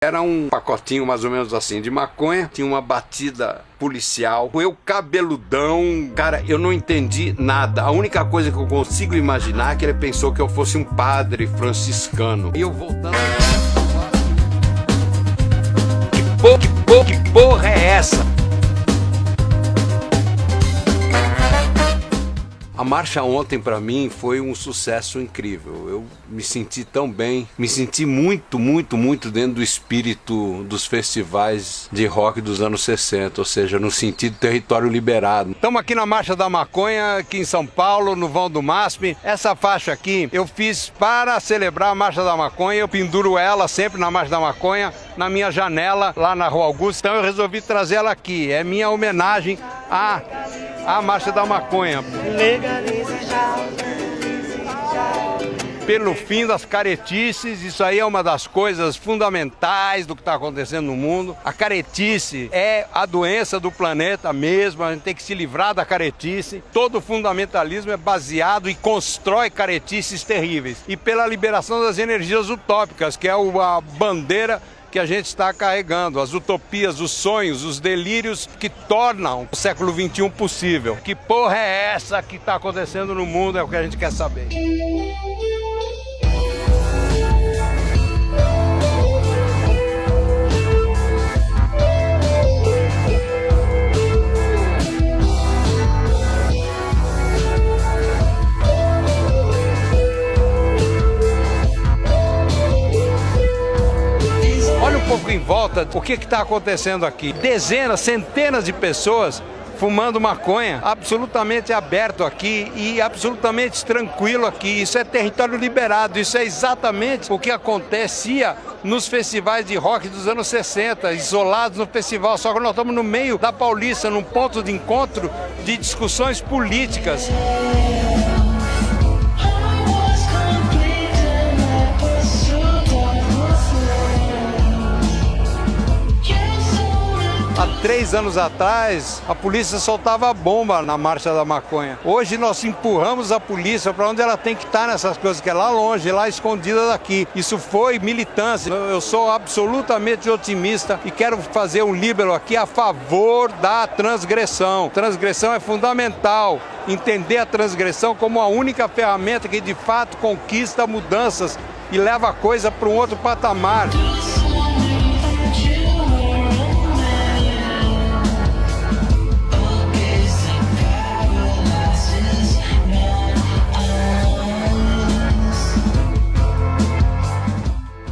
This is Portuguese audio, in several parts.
Era um pacotinho mais ou menos assim de maconha, tinha uma batida policial, eu cabeludão, cara, eu não entendi nada. A única coisa que eu consigo imaginar é que ele pensou que eu fosse um padre franciscano. E eu voltando... Que porra é essa? A marcha ontem pra mim foi um sucesso incrível. Eu me senti tão bem, me senti muito dentro do espírito dos festivais de rock dos anos 60, ou seja, no sentido território liberado. Estamos aqui na Marcha da Maconha, aqui em São Paulo, no vão do MASP. Essa faixa aqui eu fiz para celebrar a Marcha da Maconha, eu penduro ela sempre na Marcha da Maconha, na minha janela, lá na Rua Augusta. Então eu resolvi trazer ela aqui, é minha homenagem à Marcha da Maconha. Pelo fim das caretices, isso aí é uma das coisas fundamentais do que está acontecendo no mundo. A caretice é a doença do planeta mesmo, a gente tem que se livrar da caretice. Todo fundamentalismo é baseado e constrói caretices terríveis. E pela liberação das energias utópicas, que é a bandeira que a gente está carregando, as utopias, os sonhos, os delírios que tornam o século XXI possível. Que porra é essa que está acontecendo no mundo? É o que a gente quer saber. Um pouco em volta, o que está acontecendo aqui? Dezenas, centenas de pessoas fumando maconha, absolutamente aberto aqui e absolutamente tranquilo aqui. Isso é território liberado, isso é exatamente o que acontecia nos festivais de rock dos anos 60, isolados no festival, só que nós estamos no meio da Paulista, num ponto de encontro de discussões políticas. Há 3 anos atrás, a polícia soltava bomba na Marcha da Maconha. Hoje nós empurramos a polícia para onde ela tem que estar nessas coisas, que é lá longe, lá escondida daqui. Isso foi militância. Eu sou absolutamente otimista e quero fazer um líbero aqui a favor da transgressão. Transgressão é fundamental. Entender a transgressão como a única ferramenta que de fato conquista mudanças e leva a coisa para um outro patamar.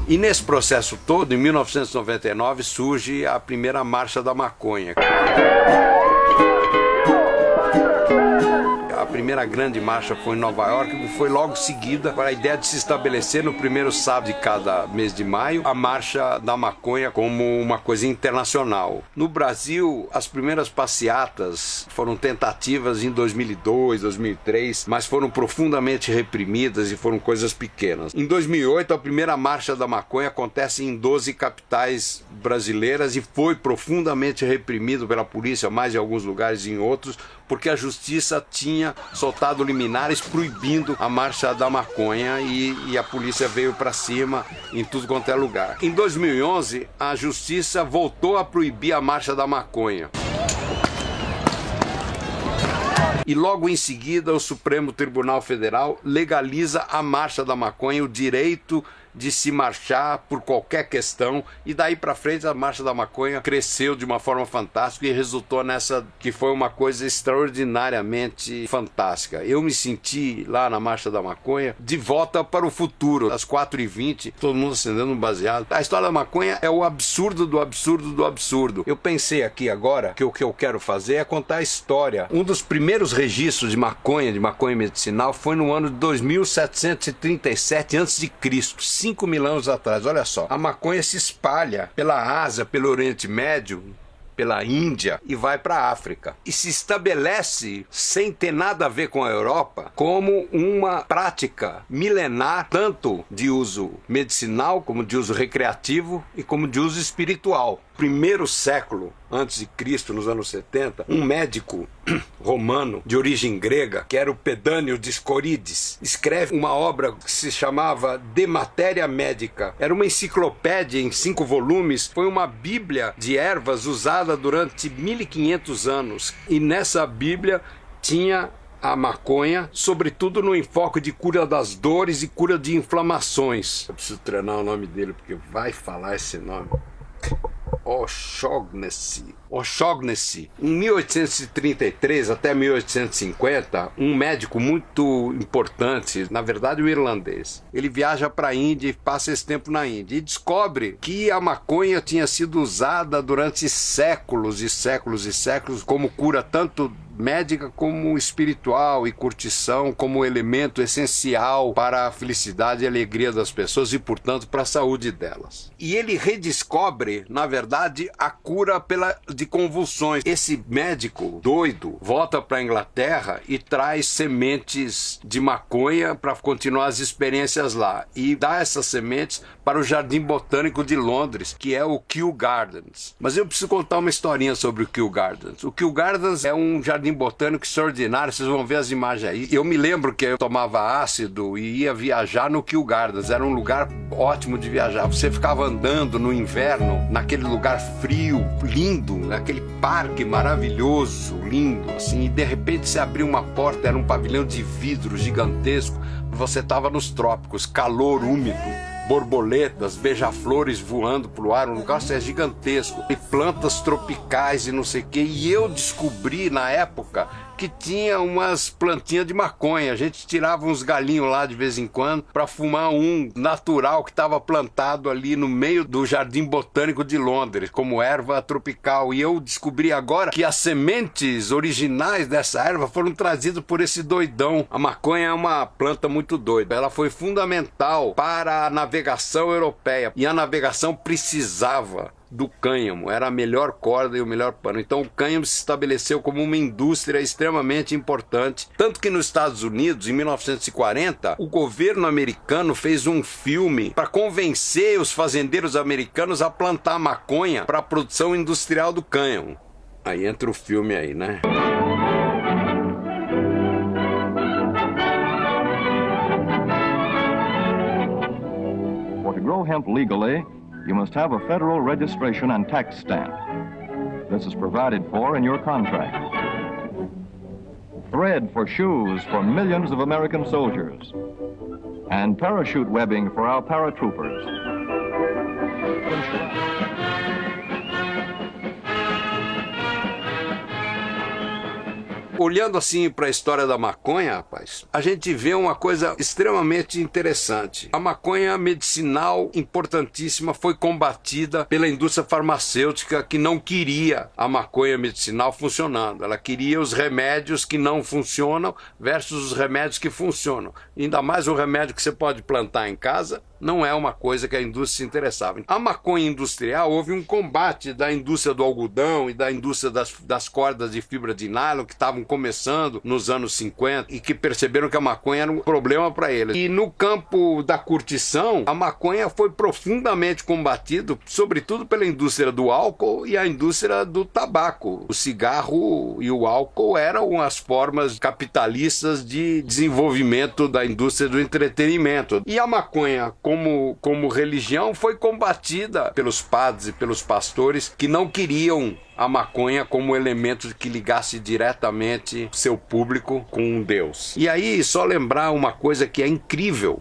E nesse processo todo, em 1999, surge a primeira Marcha da Maconha. A primeira grande marcha foi em Nova York, que foi logo seguida para a ideia de se estabelecer no primeiro sábado de cada mês de maio a Marcha da Maconha como uma coisa internacional. No Brasil, as primeiras passeatas foram tentativas em 2002, 2003, mas foram profundamente reprimidas e foram coisas pequenas. Em 2008, a primeira Marcha da Maconha acontece em 12 capitais brasileiras e foi profundamente reprimido pela polícia, mais em alguns lugares e em outros, porque a justiça tinha soltado liminares proibindo a Marcha da Maconha e a polícia veio para cima em tudo quanto é lugar. Em 2011, a justiça voltou a proibir a Marcha da Maconha. E logo em seguida, o Supremo Tribunal Federal legaliza a Marcha da Maconha, o direito de se marchar por qualquer questão, e daí para frente a Marcha da Maconha cresceu de uma forma fantástica e resultou nessa que foi uma coisa extraordinariamente fantástica. Eu me senti lá na Marcha da Maconha de volta para o futuro. Às 4h20, todo mundo acendendo um baseado. A história da maconha é o absurdo do absurdo do absurdo. Eu pensei aqui agora que o que eu quero fazer é contar a história. Um dos primeiros registros de maconha medicinal, foi no ano de 2737 a.C., 5.000 anos atrás. Olha só, a maconha se espalha pela Ásia, pelo Oriente Médio, pela Índia e vai para a África. E se estabelece, sem ter nada a ver com a Europa, como uma prática milenar, tanto de uso medicinal, como de uso recreativo e como de uso espiritual. primeiro século antes de Cristo, nos anos 70, um médico romano de origem grega, que era o Pedâneo Discorides, escreve uma obra que se chamava De Materia Medica. Era uma enciclopédia em 5 volumes, foi uma bíblia de ervas usada durante 1500 anos. E nessa bíblia tinha a maconha, sobretudo no enfoque de cura das dores e cura de inflamações. Eu preciso treinar o nome dele, porque vai falar esse nome. O'Shaughnessy. Em 1833 até 1850, um médico muito importante, na verdade um irlandês, ele viaja para a Índia e passa esse tempo na Índia e descobre que a maconha tinha sido usada durante séculos e séculos e séculos como cura tanto médica como espiritual e curtição, como elemento essencial para a felicidade e alegria das pessoas e, portanto, para a saúde delas. E ele redescobre, na verdade, a cura de convulsões. Esse médico doido volta para a Inglaterra e traz sementes de maconha para continuar as experiências lá e dá essas sementes para o Jardim Botânico de Londres, que é o Kew Gardens. Mas eu preciso contar uma historinha sobre o Kew Gardens. O Kew Gardens é um jardim botânico extraordinário, vocês vão ver as imagens aí. Eu me lembro que eu tomava ácido e ia viajar no Kew Gardens, era um lugar ótimo de viajar. Você ficava andando no inverno, naquele lugar frio, lindo, aquele parque maravilhoso, lindo, assim, e de repente você abriu uma porta, era um pavilhão de vidro gigantesco, você estava nos trópicos, calor úmido, borboletas, beija-flores voando pro ar, um lugar gigantesco, e plantas tropicais e não sei o que. E eu descobri na época que tinha umas plantinhas de maconha. A gente tirava uns galinhos lá de vez em quando para fumar um natural que estava plantado ali no meio do Jardim Botânico de Londres, como erva tropical. E eu descobri agora que as sementes originais dessa erva foram trazidas por esse doidão. A maconha é uma planta muito doida. Ela foi fundamental para a navegação europeia. E a navegação precisava do cânhamo, era a melhor corda e o melhor pano. Então o cânhamo se estabeleceu como uma indústria extremamente importante, tanto que nos Estados Unidos, em 1940, o governo americano fez um filme para convencer os fazendeiros americanos a plantar maconha para a produção industrial do cânhamo. Aí entra o filme aí, né? For to grow hemp legally, you must have a federal registration and tax stamp. This is provided for in your contract. Thread for shoes for millions of American soldiers. And parachute webbing for our paratroopers. Olhando assim para a história da maconha, rapaz, a gente vê uma coisa extremamente interessante. A maconha medicinal importantíssima foi combatida pela indústria farmacêutica, que não queria a maconha medicinal funcionando. Ela queria os remédios que não funcionam versus os remédios que funcionam. Ainda mais o remédio que você pode plantar em casa não é uma coisa que a indústria se interessava. A maconha industrial, houve um combate da indústria do algodão e da indústria das cordas de fibra de nylon que estavam começando nos anos 50 e que perceberam que a maconha era um problema para eles. E no campo da curtição, a maconha foi profundamente combatido, sobretudo pela indústria do álcool e a indústria do tabaco. O cigarro e o álcool eram as formas capitalistas de desenvolvimento da indústria do entretenimento. E a maconha, como religião, foi combatida pelos padres e pelos pastores que não queriam a maconha como elemento que ligasse diretamente seu público com Deus. E aí, só lembrar uma coisa que é incrível.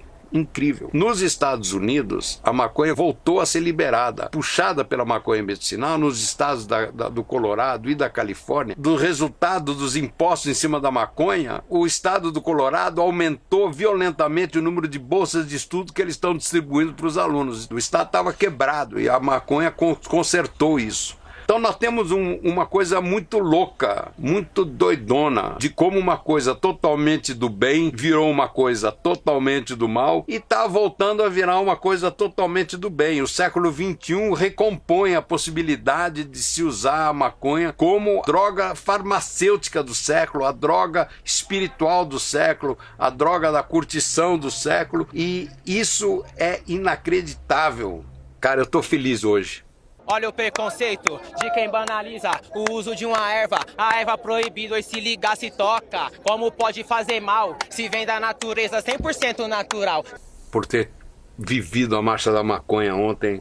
Nos Estados Unidos, a maconha voltou a ser liberada, puxada pela maconha medicinal nos estados do Colorado e da Califórnia. Do resultado dos impostos em cima da maconha, o estado do Colorado aumentou violentamente o número de bolsas de estudo que eles estão distribuindo para os alunos. O estado estava quebrado e a maconha consertou isso. Então nós temos uma coisa muito louca, muito doidona, de como uma coisa totalmente do bem virou uma coisa totalmente do mal e está voltando a virar uma coisa totalmente do bem. O século XXI recompõe a possibilidade de se usar a maconha como droga farmacêutica do século, a droga espiritual do século, a droga da curtição do século, e isso é inacreditável. Cara, eu estou feliz hoje. Olha o preconceito de quem banaliza o uso de uma erva. A erva proibida e se ligar se toca. Como pode fazer mal se vem da natureza 100% natural? Por ter vivido a Marcha da Maconha ontem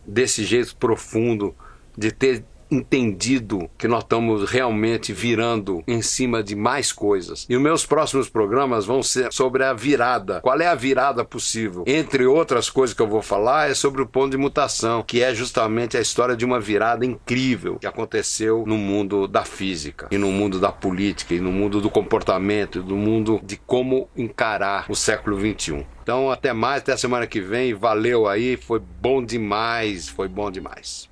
desse jeito profundo, de ter entendido que nós estamos realmente virando em cima de mais coisas. E os meus próximos programas vão ser sobre a virada. Qual é a virada possível? Entre outras coisas que eu vou falar, é sobre o ponto de mutação, que é justamente a história de uma virada incrível que aconteceu no mundo da física, e no mundo da política, e no mundo do comportamento, e no mundo de como encarar o século XXI. Então, até mais, até a semana que vem. Valeu aí, foi bom demais, foi bom demais.